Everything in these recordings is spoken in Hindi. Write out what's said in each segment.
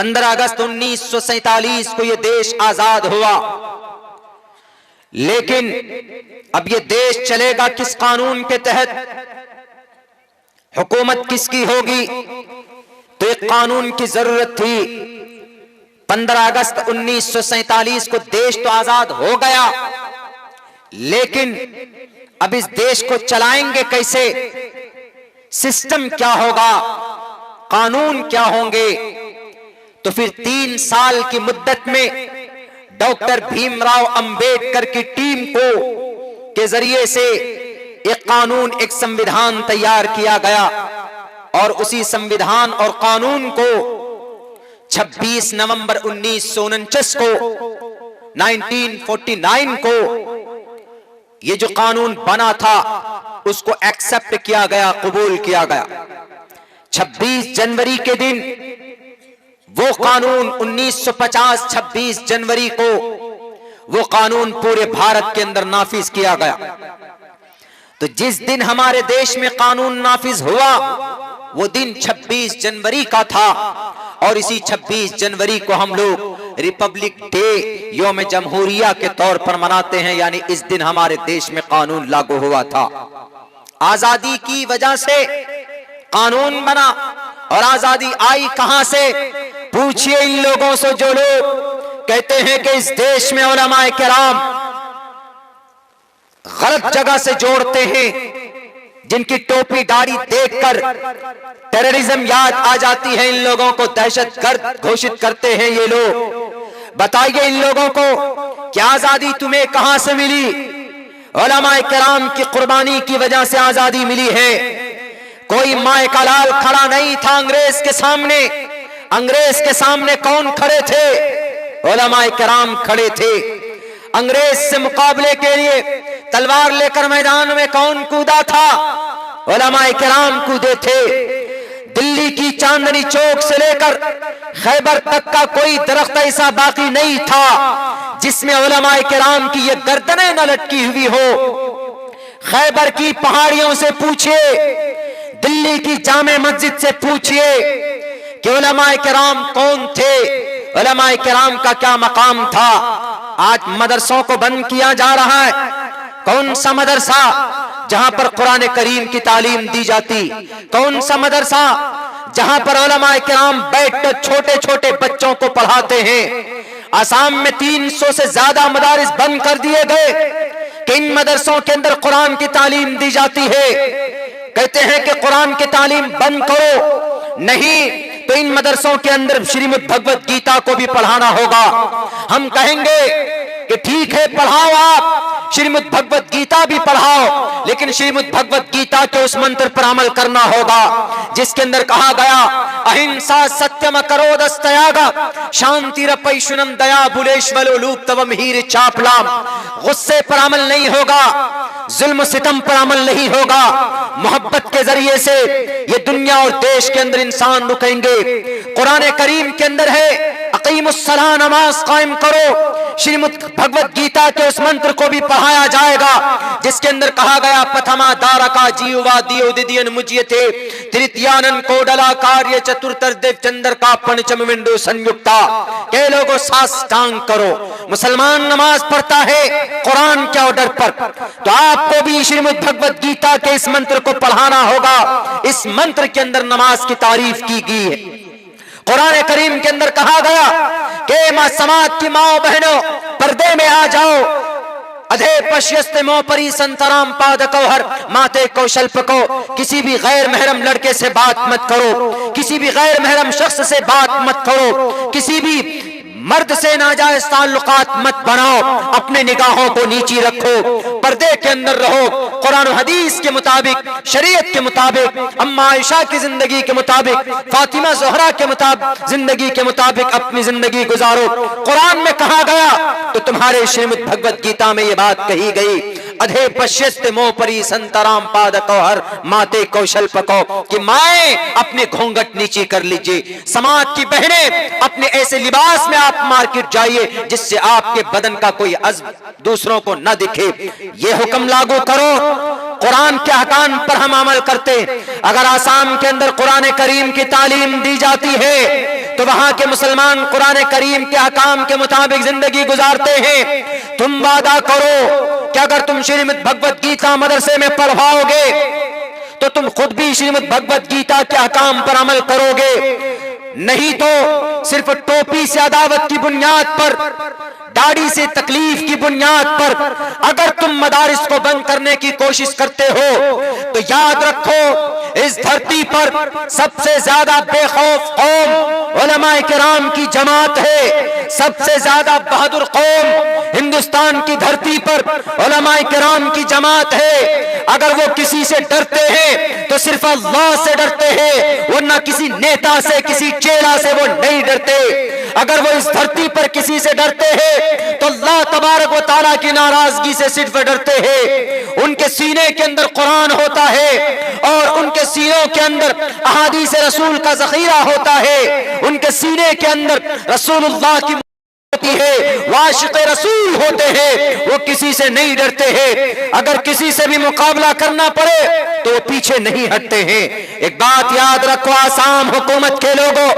15 अगस्त 1947 को यह देश आजाद हुआ, लेकिन अब यह देश चलेगा किस कानून के तहत, हुकूमत किसकी होगी? तो एक कानून की जरूरत थी। 15 अगस्त 1947 को देश तो आजाद हो गया, लेकिन अब इस देश को चलाएंगे कैसे? सिस्टम क्या होगा, कानून क्या होंगे? तो फिर 3 साल की मुद्दत में डॉक्टर भीमराव अंबेडकर की टीम को के जरिए से एक कानून, एक संविधान तैयार किया गया और उसी संविधान और कानून को 26 नवंबर 1949 को 1949 को ये जो कानून बना था उसको एक्सेप्ट किया गया, कबूल किया गया। 26 जनवरी के दिन वो कानून 1950 26 जनवरी को वो कानून पूरे भारत के अंदर नाफिज किया गया। तो जिस दिन हमारे देश में कानून नाफिज हुआ वो दिन 26 जनवरी का था और इसी 26 जनवरी को हम लोग रिपब्लिक डे, यौम जमहूरिया के तौर पर मनाते हैं। यानी इस दिन हमारे देश में कानून लागू हुआ था। आजादी की वजह से कानून बना और आजादी आई कहां से? पूछिए इन लोगों से जो लोग कहते हैं कि इस देश में उलमाए किराम गलत जगह से जोड़ते हैं, जिनकी टोपी दाढ़ी देखकर टेररिज्म याद आ जाती है, इन लोगों को दहशतगर्द घोषित करते हैं ये लोग। बताइए इन लोगों को क्या आजादी तुम्हें कहां से मिली? उलमाए किराम की कुर्बानी की वजह से आजादी मिली है। कोई माए का लाल खड़ा नहीं था अंग्रेज के सामने। अंग्रेज के सामने कौन खड़े थे? उलमाए किराम खड़े थे। अंग्रेज से मुकाबले के लिए तलवार लेकर मैदान में कौन कूदा था? उलमाए किराम कूदे थे। दिल्ली की चांदनी चौक से लेकर खैबर तक का कोई दरख्त ऐसा बाकी नहीं था जिसमें उलमाए किराम की ये गर्दनें न लटकी हुई हो। खैबर की पहाड़ियों से पूछिए, दिल्ली की जामे मस्जिद से पूछिए कि उलमाए किराम कौन थे, उलमाए किराम का क्या मकाम था। आज मदरसों को बंद किया जा रहा है। कौन सा मदरसा जहां पर कुरान करीम की तालीम दी जाती? कौन सा मदरसा जहां पर उलमाए किराम बैठकर छोटे छोटे बच्चों को पढ़ाते हैं? आसाम में 300 से ज्यादा मदारिस बंद कर दिए गए कि इन मदरसों के अंदर कुरान की तालीम दी जाती है। कहते हैं कि कुरान की तालीम बंद करो, नहीं तो इन मदरसों के अंदर श्रीमद् भगवत गीता को भी पढ़ाना होगा। हम कहेंगे कि ठीक है पढ़ाओ, आप श्रीमद् भगवत गीता भी पढ़ाओ, लेकिन श्रीमद् भगवत गीता के उस मंत्र पर अमल करना होगा जिसके अंदर कहा गया अहिंसा सत्यम करोदस्तयागा शांतिरपैशुनम दया बुलेश्वलो लूप तवम हीर चापलाम। गुस्से पर अमल नहीं होगा, जुल्म सितम पर अमल नहीं होगा। मोहब्बत के जरिए से ये दुनिया और देश के अंदर इंसान रुकेंगे। कुरान करीम के अंदर है अकीमुस्सलाह, नमाज कायम करो। श्रीमद् भगवत गीता के उस मंत्र को भी पढ़ाया जाएगा जिसके अंदर कहा गया प्रथमा दारका जीवा दियो दिदियन मुजियते तृतीयानन कोडला कार्य चतुर्थर देव चंद्र का पंचम विंडो संयुक्ता। के लोगों साष्टांग करो। मुसलमान नमाज पढ़ता है कुरान के ऑर्डर पर, तो आपको भी श्रीमद् भगवत गीता के इस मंत्र को पढ़ाना होगा। इस मंत्र के अंदर नमाज की तारीफ की गई है। कुरान करीम के अंदर कहा गया कि मां समाज की माओ बहनों पर्दे में आ जाओ। अधे पश्यस्ते मो परी संतराम पाद कौहर माते कौशल्प को। किसी भी गैर महरम लड़के से बात मत करो, किसी भी गैर महरम शख्स से बात मत करो, किसी भी मर्द से नाजायज ताल्लुकात मत बनाओ। अपने निगाहों को नीची रखो, पर्दे के अंदर रहो। कुरान और हदीस के मुताबिक, शरीयत के मुताबिक, अम्मा आयशा की जिंदगी के मुताबिक, फातिमा ज़ोहरा के मुताबिक जिंदगी के मुताबिक अपनी जिंदगी गुजारो। कुरान में कहा गया तो तुम्हारे श्रीमद् भगवत गीता में ये बात कही गई अधे पश्यस्त मोह परी संतराम पाद कौहर माते कौशल पको कि माए अपने घूंघट नीचे कर लीजिए। समाज की बहनें अपने ऐसे लिबास में आप मार्केट जाइए जिससे आपके बदन का कोई अज़्ब दूसरों को न दिखे। ये हुक्म लागू करो। कुरान के अहकाम पर हम अमल करते। अगर आसाम के अंदर कुरान करीम की तालीम दी जाती है तो वहां के मुसलमान कुरान करीम के अहकाम के मुताबिक जिंदगी गुजारते हैं। तुम वादा करो कि अगर तुम श्रीमद् भगवत गीता मदरसे में पढ़वाओगे तो तुम खुद भी श्रीमद् भगवत गीता के अहकाम पर अमल करोगे, नहीं तो सिर्फ टोपी से अदावत की बुनियाद पर, दाढ़ी से तकलीफ की बुनियाद पर अगर तुम मदारिस को बंद करने की कोशिश करते हो तो याद रखो इस धरती पर सबसे ज्यादा बेखौफ कौम उलमाए किराम की जमात है। सबसे ज्यादा बहादुर कौम हिंदुस्तान की धरती पर उलमाए किराम की जमात है। अगर वो किसी से डरते हैं तो सिर्फ अल्लाह से डरते हैं, वरना किसी नेता से, किसी चेला से वो नहीं डरते। अगर वो इस धरती पर किसी से डरते हैं तो अल्लाह तबारक व तआला की नाराजगी से सिर्फ डरते हैं। उनके सीने के अंदर कुरान होता है और उनके सीनों के अंदर अहादीस रसूल का ज़ख़ीरा होता है। उनके सीने के अंदर रसूलुल्लाह की होती है, वाशिक़ रसूल होते हैं, वो किसी से नहीं डरते हैं। अगर किसी से भी मुकाबला करना पड़े तो वो पीछे नहीं हटते हैं। एक बात याद रखो आसाम हुकूमत के लोगों,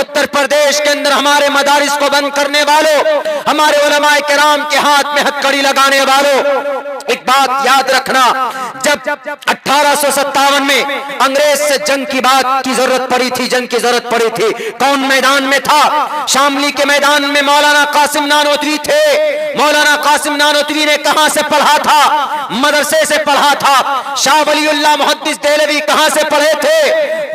उत्तर प्रदेश के अंदर हमारे मदारिस को बंद करने वालों, हमारे उलमाए किराम के हाथ में हथकड़ी लगाने वालों, एक बात याद रखना, जब 1857 में अंग्रेज से जंग की बात की जरूरत पड़ी थी, जंग की जरूरत पड़ी थी, कौन मैदान में था? शामली के मैदान में मौलाना कासिम नानोतवी थे। मौलाना कासिम नानोतवी ने कहां से पढ़ा था? मदरसे से पढ़ा था। शाह वलीउल्लाह मुहद्दिस देहलवी कहां से पढ़े थे?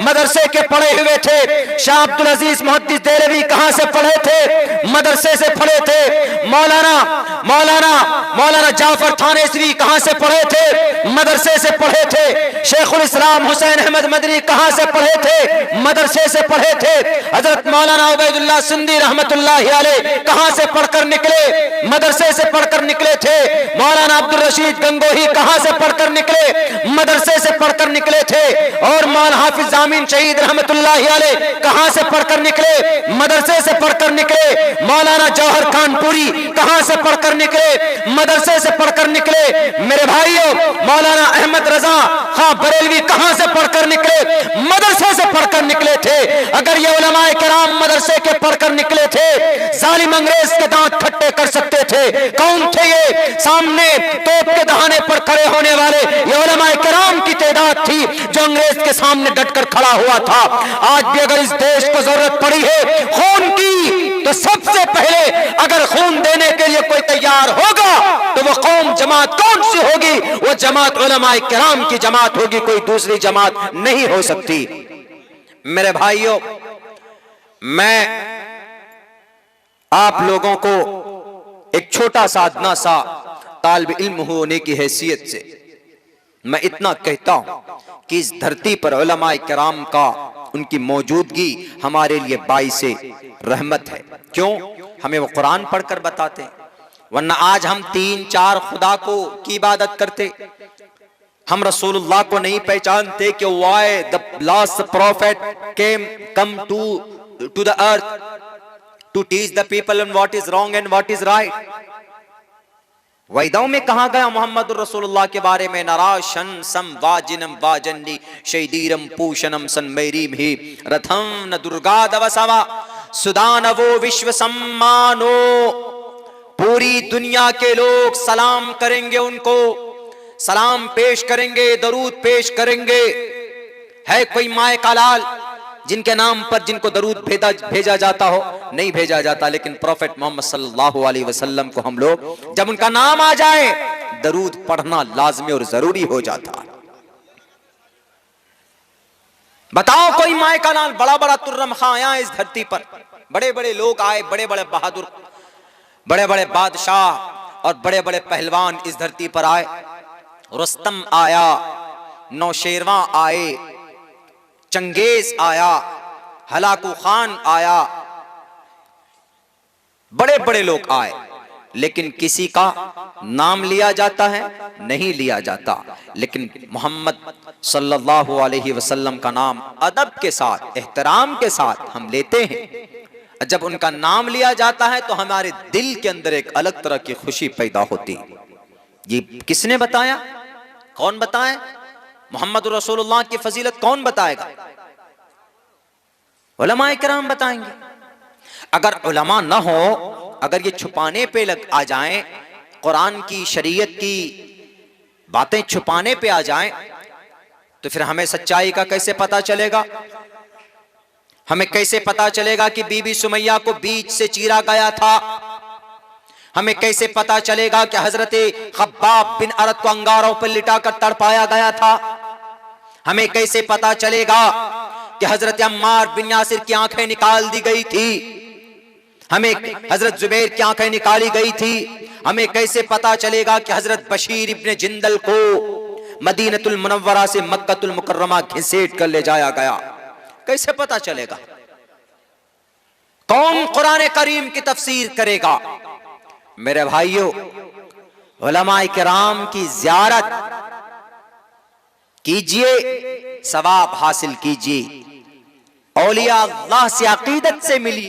मदरसे के पढ़े हुए थे। शाह अब्दुल अजीज मुहद्दिस देहलवी कहां से पढ़े थे? मदरसे से पढ़े थे। मौलाना जाफर थानेसरी कहां से पढ़े थे? मदरसे से पढ़े थे। शेखुल इस्लाम हुसैन अहमद मदनी कहां से पढ़े थे? मदरसे से पढ़े थे। हजरत मौलाना उबैदुल्लाह सिंधी रहमतुल्लाहि अलैह कहां से पढ़कर निकले? मदरसे से पढ़कर निकले थे। मौलाना अब्दुल रशीद गंगोही कहां से पढ़कर निकले? मदरसे से पढ़कर निकले थे। और मौलाना हाफिज जामीन शहीद रहमतुल्लाहि अलैह कहां से पढ़कर निकले? मदरसे से पढ़कर निकले। मौलाना जौहर कानपुरी कहां से पढ़कर निकले? मदरसे से पढ़कर निकले। मेरे भाइयों, मौलाना अहमद रजा खां बरेलवी कहां से पढ़कर निकले? मदरसे से पढ़कर निकले थे। अगर ये उलमाए किराम मदरसे के पढ़कर निकले थे, जालिम अंग्रेज के दांत खट्टे कर सकते थे। कौन थे ये? सामने तोप के दहाने पर खड़े होने वाले ये उलमाए किराम की तादाद थी जो अंग्रेज के सामने डटकर खड़ा हुआ था। आज भी अगर इस देश को जरूरत पड़ी है खून की, तो सबसे पहले अगर खून देने के लिए कोई तैयार होगा तो वो कौम जमात कौन सी होगी? वो जमात उलमाए किराम की जमात होगी, कोई दूसरी जमात नहीं हो सकती। मेरे भाइयों, मैं आप लोगों को एक छोटा सा अदना सा तालिब इल्म होने की हैसियत से मैं इतना कहता हूं कि इस धरती पर उलमाए किराम का, उनकी मौजूदगी हमारे लिए बाइसे रहमत है। क्यों? हमें वो कुरान पढ़कर बताते हैं, वरना आज हम 3-4 खुदा को की इबादत करते। हम रसूलुल्लाह को नहीं पहचानते कि why the last prophet come to the earth to teach the people on what is wrong and what is right। वैदाओं में कहा गया मोहम्मद रसूलुल्लाह के बारे में, नराशन सम वाजिनम वाजन्नी शैदीरम पूषणम सन्मैरीम ही रथम न दुर्गा दवसवा सुदानवो विश्व सम्मानो। पूरी दुनिया के लोग सलाम करेंगे, उनको सलाम पेश करेंगे, दरूद पेश करेंगे। है कोई माए का लाल जिनके नाम पर जिनको दरूद भेजा जाता हो? नहीं भेजा जाता। लेकिन प्रॉफेट मोहम्मद सल्लल्लाहु अलैहि वसल्लम को हम लोग जब उनका नाम आ जाए दरूद पढ़ना लाजमी और जरूरी हो जाता। बताओ कोई माए का लाल, बड़ा बड़ा तुर्रम खां आया इस धरती पर, बड़े बड़े लोग आए, बड़े बड़े बहादुर, बड़े बड़े बादशाह और बड़े बड़े पहलवान इस धरती पर आए। रुस्तम आया, नौशेरवा आए, चंगेज आया, हलाकू खान आया, बड़े बड़े लोग आए, लेकिन किसी का नाम लिया जाता है? नहीं लिया जाता। लेकिन मोहम्मद सल्लल्लाहु अलैहि वसल्लम का नाम अदब के साथ, एहतराम के साथ हम लेते हैं। जब उनका नाम लिया जाता है तो हमारे दिल के अंदर एक अलग तरह की खुशी पैदा होती। ये किसने बताया? कौन बताए? मोहम्मद रसूलुल्लाह की फजीलत कौन बताएगा? उलमाए किराम बताएंगे। अगर उलमा न हो, अगर ये छुपाने पे आ जाएं, कुरान की शरीयत की बातें छुपाने पे आ जाएं, तो फिर हमें सच्चाई का कैसे पता चलेगा? हमें कैसे पता चलेगा कि बीबी सुमैया को बीच से चीरा गया था? हमें कैसे पता चलेगा कि हजरत खब्बाब बिन अरत को अंगारों पर लिटाकर तड़पाया गया था? हमें कैसे पता चलेगा कि हजरत अम्मार बिन यासिर की आंखें निकाल दी गई थी? हमें हजरत जुबैर की आंखें निकाली गई थी? हमें कैसे पता चलेगा कि हजरत बशीर इब्ने जिंदल को मदीनतुल मुनव्वरा से मक्कतुल मुकर्रमा घसीट कर ले जाया गया? कैसे पता चलेगा? कौन कुरान करीम की तफसीर करेगा? मेरे भाइयों, उलमाए किराम की ज़ियारत कीजिए, सवाब हासिल कीजिए, औलिया अल्लाह से अकीदत से मिलिए।